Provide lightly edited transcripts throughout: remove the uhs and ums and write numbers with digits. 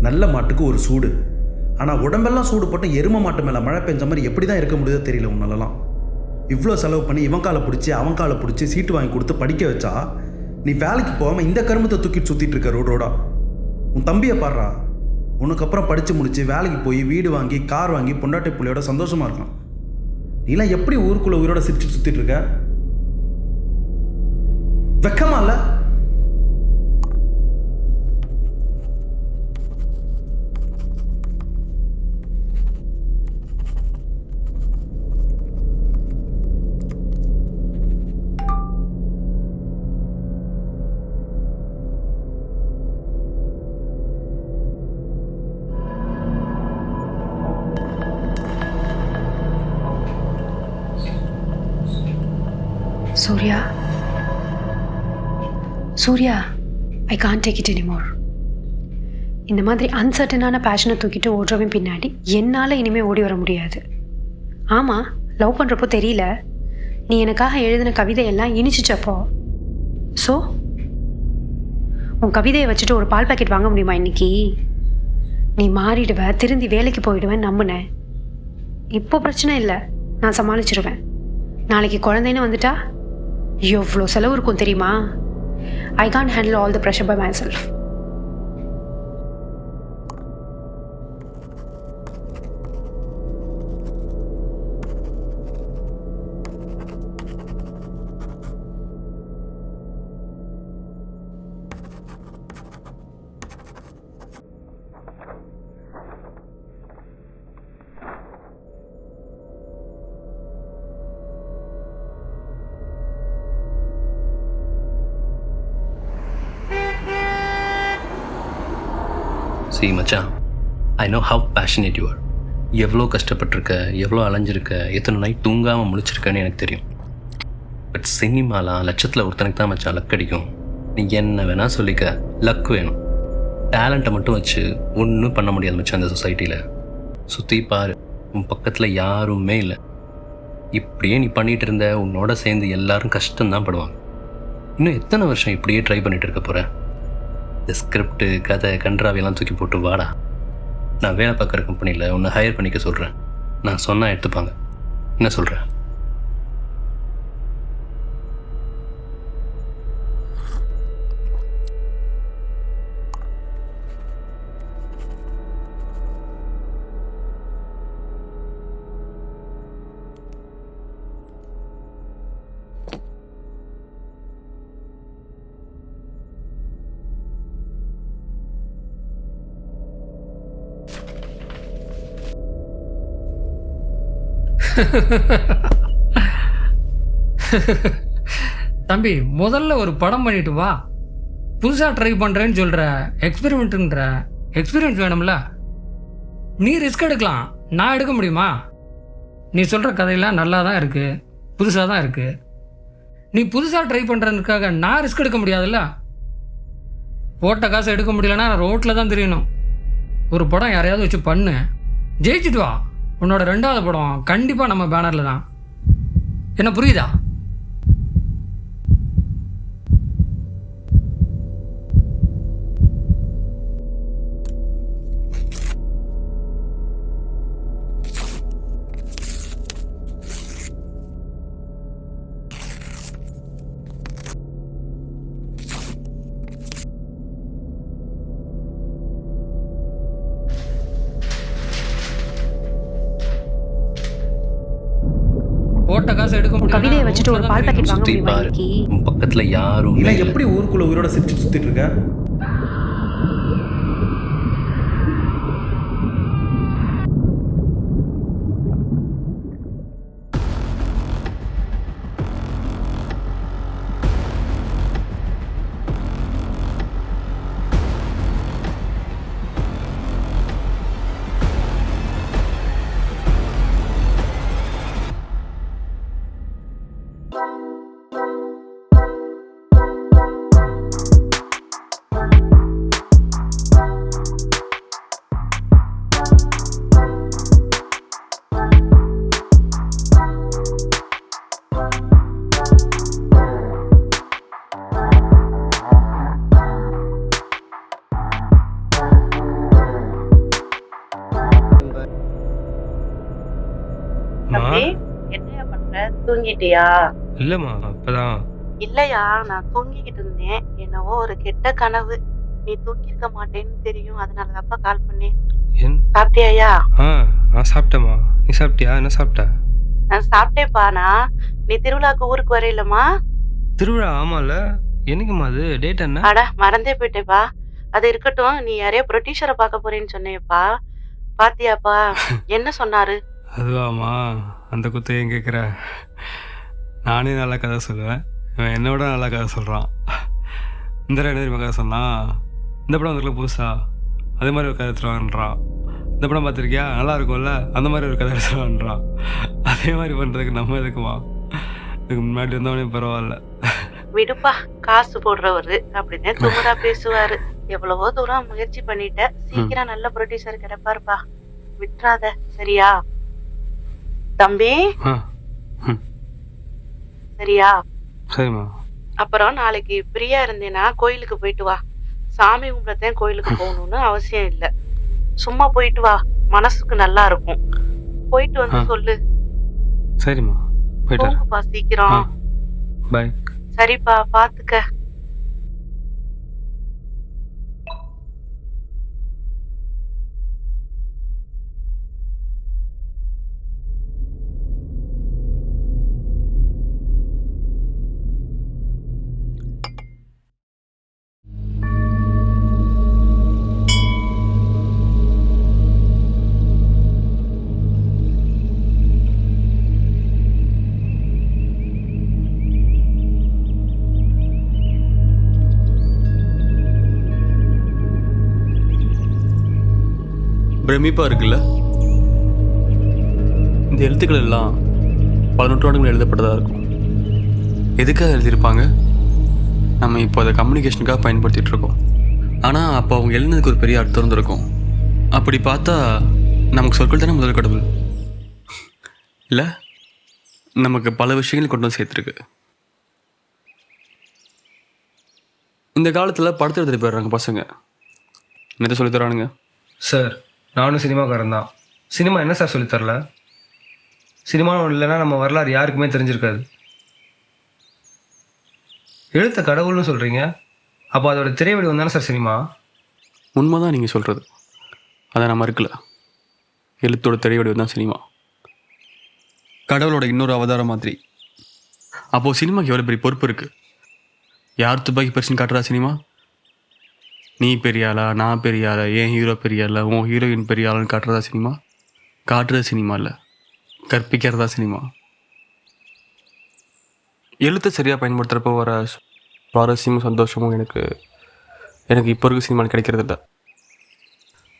நல்ல மாட்டுக்கு ஒரு சூடு. ஆனால் உடம்பெல்லாம் சூடு போட்டு எரும மாட்டு மேலே மழை பெஞ்ச மாதிரி எப்படி தான் இருக்க முடியுதோ தெரியல உன்னாலலாம். இவ்வளோ செலவு பண்ணி இவன் காலை பிடிச்சி அவன் காலை பிடிச்சி சீட்டு வாங்கி கொடுத்து படிக்க வச்சா நீ வேலைக்கு போகாமல் இந்த கருமத்தை தூக்கிட்டு சுற்றிட்டு இருக்க ரோடோடா. உன் தம்பியை பாடுறா, உனக்கு அப்புறம் படித்து முடிச்சு வேலைக்கு போய் வீடு வாங்கி கார் வாங்கி பொண்டாட்டி பிள்ளையோட சந்தோஷமாக இருக்கான். நீலாம் எப்படி ஊருக்குள்ளே உயிரோட சிரிச்சு சுற்றிட்டு இருக்க? வெக்கமா இல்லை? Suriya, I can't take it anymore. இந்த மாதிரி அன்சர்டனான பேஷனை தூக்கிட்டு ஓடுறவன் பின்னாடி என்னால் இனிமேல் ஓடி வர முடியாது. ஆமாம், லவ் பண்ணுறப்போ தெரியல, நீ எனக்காக எழுதின கவிதையெல்லாம் இனிச்சிச்சப்போ. ஸோ உன் கவிதையை வச்சுட்டு ஒரு பால் பாக்கெட் வாங்க முடியுமா இன்னைக்கு? நீ மாறிடுவ, திருந்தி வேலைக்கு போயிடுவேன் நம்பினேன். இப்போ பிரச்சனை இல்லை, நான் சமாளிச்சிடுவேன். நாளைக்கு குழந்தைன்னு வந்துட்டா எவ்வளோ செலவு இருக்கும் தெரியுமா? I can't handle all the pressure by myself. See மச்சான், I know how passionate you are. எவ்வளோ கஷ்டப்பட்டிருக்க, எவ்வளோ அலைஞ்சிருக்க, எத்தனை நைட் தூங்காமல் முடிச்சிருக்கேன்னு எனக்கு தெரியும். பட் சினிமாலாம் லட்சத்தில் ஒருத்தனுக்கு தான் மச்சான் லக் அடிக்கும். நீ என்ன வேணால் சொல்லிக்க, லக் வேணும். டேலண்ட்டை மட்டும் வச்சு ஒன்றும் பண்ண முடியாது மச்சான். அந்த சொசைட்டியில் சுற்றி பாரு, உன் பக்கத்தில் யாருமே இல்லை. இப்படியே நீ பண்ணிகிட்டு இருந்த, உன்னோட சேர்ந்து எல்லாரும் கஷ்டம்தான் படுவாங்க. இன்னும் எத்தனை வருஷம் இப்படியே ட்ரை பண்ணிகிட்டு இருக்க போகிறேன்? இந்த ஸ்கிரிப்டு, கதை, கன்றாவையெல்லாம் தூக்கி போட்டு வாடா. நான் வேலை பார்க்குற கம்பெனியில் உன்னை ஹையர் பண்ணிக்க சொல்கிறேன். நான் சொன்னால் எடுத்துப்பாங்க. என்ன சொல்கிறேன்? தம்பி, முதல்ல ஒரு படம் பண்ணிட்டு வா. புதுசாக ட்ரை பண்ணுறேன்னு சொல்கிற, எக்ஸ்பெரிமெண்ட்டுன்ற எக்ஸ்பீரியன்ஸ் வேணும்ல. நீ ரிஸ்க் எடுக்கலாம், நான் எடுக்க முடியுமா? நீ சொல்கிற கதையெல்லாம் நல்லா தான் இருக்குது, புதுசாக தான் இருக்குது. நீ புதுசாக ட்ரை பண்ணுறதுக்காக நான் ரிஸ்க் எடுக்க முடியாதுல்ல. போட்ட காசு எடுக்க முடியலன்னா நான் ரோட்டில் தான் தெரியணும். ஒரு படம் யாரையாவது வச்சு பண்ணு, ஜெயிச்சுட்டு வா. உன்னோட 2வது படம் கண்டிப்பாக நம்ம பேனரில் தான். என்ன புரியுதா? போட்ட காசு எடுக்க முடியும். கவிதையை வச்சுட்டு ஒரு பால் பாக்கெட் வாங்க சுற்றி முடியுமா பாரு, இன்னைக்கு? உன் பக்கத்தில் யாரும் நீலாம் எப்படி ஊருக்குள்ளே உயிரோட சிரிச்சு சுற்றிட்டு இருக்க? தூங்கிட்டியா? இல்லைம்மா, அப்பதான். இல்லையா, நான் தூங்கிக்கிட்டு இருந்தேன். என்னவோ ஒரு கெட்ட கனவு. நீ தூங்கியிருக்க மாட்டேன்னு தெரியும், அதனாலதான்ப்பா கால் பண்ணேன். என் சாப்பிட்டியாயா? நான் சாப்பிட்டேம்மா. நீ சாப்பிட்டியா? என்ன சாப்பிட்ட? நான் சாப்பிட்டேப்பா. நீ திருவிழாக்கு ஊருக்கு வரையிலமா? திருவிழா? ஆமால. என்னைக்குமா அது? டேட் என்ன? அட, மறந்தே போயிட்டேப்பா. அது இருக்கட்டும், நீ யாரையோ ப்ரொடியூசரை பார்க்க போறேன்னு சொன்னேப்பா. பாத்தியாப்பா? என்ன சொன்னாரு? அதுவாம்மா, அந்த குத்தை ஏன் கேட்குற? நானே நல்லா கதை சொல்லுவேன், இவன் என்னை விட நல்லா கதை சொல்கிறான். இந்த என்ன தெரியுமா கதை சொன்னான்? இந்த படம் வந்துருக்குள்ள புதுசா, அதே மாதிரி ஒரு கதை எடுத்துருவான்றான். இந்த படம் பார்த்துருக்கியா? நல்லா இருக்கும்ல, அந்த மாதிரி ஒரு கதை எடுத்துருவான்றான். அதே மாதிரி பண்ணுறதுக்கு நம்ம எதுக்குமா? இதுக்கு முன்னாடி வந்தவனே பரவாயில்ல. விடுப்பா, காசு போடுறவரு அப்படிதான் துமுறா பேசுவாரு. எவ்வளவோ தூரம் முயற்சி பண்ணிட்ட, சீக்கிரம் நல்ல ப்ரொடியூசர் கிடைப்பாருப்பா. விட்டுறாத, சரியா தம்பி? ஆ, சரியா? சரிம்மா. அப்புறம் நாளைக்கு ஃப்ரீயா இருந்தேன்னா கோயிலுக்கு போயிட்டு வா. சாமி கும்பிடத்தான் கோயிலுக்கு போகணும்னு அவசியம் இல்லை. சும்மா போயிட்டு வா, மனசுக்கு நல்லா இருக்கும். போயிட்டு வந்து சொல்லு. சரிம்மா, போயிட்டு வரேன். போங்கப்பா சீக்கிரம். பாய். சரிப்பா, பாத்துக்க. பிரமிப்பாக இருக்குல்ல? இந்த எழுத்துக்கள் எல்லாம் பல நூற்றாண்டுகள் எழுதப்பட்டதாக இருக்கும். எதுக்காக எழுதியிருப்பாங்க? நம்ம இப்போ அதை கம்யூனிகேஷனுக்காக பயன்படுத்திகிட்டு இருக்கோம். ஆனால் அப்போ அவங்க எழுதுனதுக்கு ஒரு பெரிய அர்த்தம் இருந்திருக்கும். அப்படி பார்த்தா நமக்கு சொற்கள் தானே முதல் கடவுள் இல்லை? நமக்கு பல விஷயங்கள் கொண்டு வந்து சேர்த்துருக்கு. இந்த காலத்தில் படத்தை எடுத்துகிட்டு போயிடுறாங்க பசங்க. என்னத்தை சொல்லி தரானுங்க? சார், நானும் சினிமாக்காரன் தான். சினிமா என்ன சார் சொல்லித்தரல? சினிமா இல்லைன்னா நம்ம வரலாறு யாருக்குமே தெரிஞ்சிருக்காது. எழுத்த கடவுள்னு சொல்கிறீங்க, அப்போ அதோட திரை வடிவம் தானே சார் சினிமா? உண்மை தான் நீங்கள் சொல்கிறது, அதை நான் மறுக்கல. எழுத்தோட திரை வடிவம் தான் சினிமா, கடவுளோட இன்னொரு அவதாரம் மாதிரி. அப்போது சினிமாக்கு எவ்வளோ பெரிய பொறுப்பு இருக்குது. யார் துப்பாக்கி பரிசுன்னு காட்டுறா சினிமா? நீ பெரிய ஆளா, நான் பெரிய ஆளா, ஏன் ஹீரோ பெரிய ஆளா, உன் ஹீரோயின் பெரிய ஆளான்னு காட்டுறதா சினிமா? காட்டுறது சினிமா இல்லை, கற்பிக்கிறதா சினிமா. எழுத்தை சரியாக பயன்படுத்துகிறப்போ வர சுவாரஸ்யமும் சந்தோஷமும் எனக்கு இப்போ இருக்க சினிமாவில் கிடைக்கிறது இல்லை.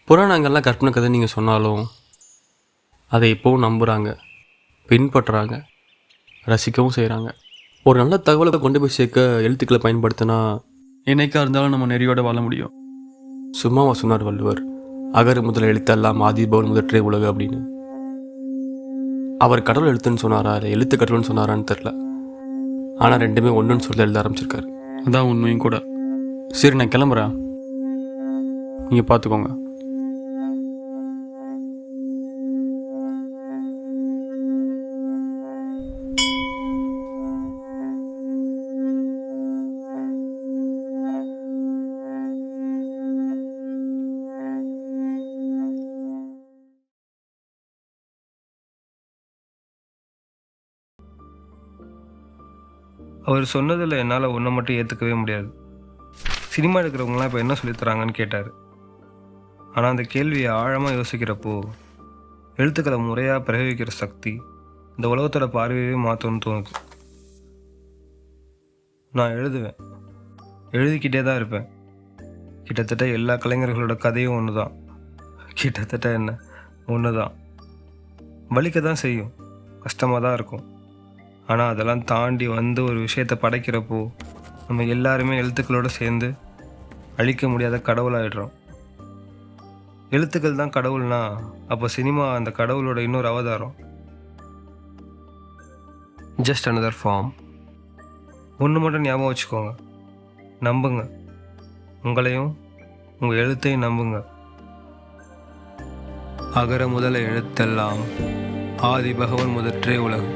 புராணங்கள்லாம் கற்பனை கதை நீங்கள் சொன்னாலும் அதை இப்போவும் நம்புகிறாங்க, பின்பற்றுறாங்க, ரசிக்கவும் செய்கிறாங்க. ஒரு நல்ல தகவலை கொண்டு போய் சேர்க்க எழுத்துக்களை பயன்படுத்தினா என்னைக்கா இருந்தாலும் நம்ம நெறியோட வாழ முடியும். சும்மாவா சொன்னார் வள்ளுவர், அகர முதல் எழுத்தெல்லாம் ஆதிபவன் முதற்றே உலகு அப்படின்னு? அவர் கடவுள் எழுத்துன்னு சொன்னாரா இல்லை எழுத்து கடவுள்னு சொன்னாரான்னு தெரில. ஆனால் ரெண்டுமே ஒன்றுன்னு சொல்லி எழுத ஆரம்பிச்சிருக்காரு. அதான் உண்மையும் கூட. சரி, நான் கிளம்புறேன், நீங்கள் பார்த்துக்கோங்க. அவர் சொன்னதில் என்னால் ஒன்றை மட்டும் ஏற்றுக்கவே முடியாது. சினிமா எடுக்கிறவங்களாம் இப்போ என்ன சொல்லித்தராங்கன்னு கேட்டார். ஆனால் அந்த கேள்வியை ஆழமாக யோசிக்கிறப்போ எழுத்துக்களை முறையாக பிரயோகிக்கிற சக்தி இந்த உலகத்தோட பார்வையே மாற்றணும்னு தோணுது. நான் எழுதுவேன், எழுதிக்கிட்டே தான் இருப்பேன். கிட்டத்தட்ட எல்லா கலைஞர்களோட கதையும் ஒன்று தான். கிட்டத்தட்ட என்ன ஒன்று தான். வலிக்க தான் செய்யும், கஷ்டமாக தான் இருக்கும். ஆனால் அதெல்லாம் தாண்டி வந்து ஒரு விஷயத்தை படைக்கிறப்போ நம்ம எல்லாருமே எழுத்துக்களோடு சேர்ந்து அழிக்க முடியாத கடவுளாகிடுறோம். எழுத்துக்கள் தான் கடவுள்னா அப்போ சினிமா அந்த கடவுளோட இன்னொரு அவதாரம். Just another form. ஒன்று மட்டும் ஞாபகம் வச்சுக்கோங்க, நம்புங்க, உங்களையும் உங்கள் எழுத்தையும் நம்புங்க. அகர முதல எழுத்தெல்லாம் ஆதி பகவன் முதற்றே உலகு.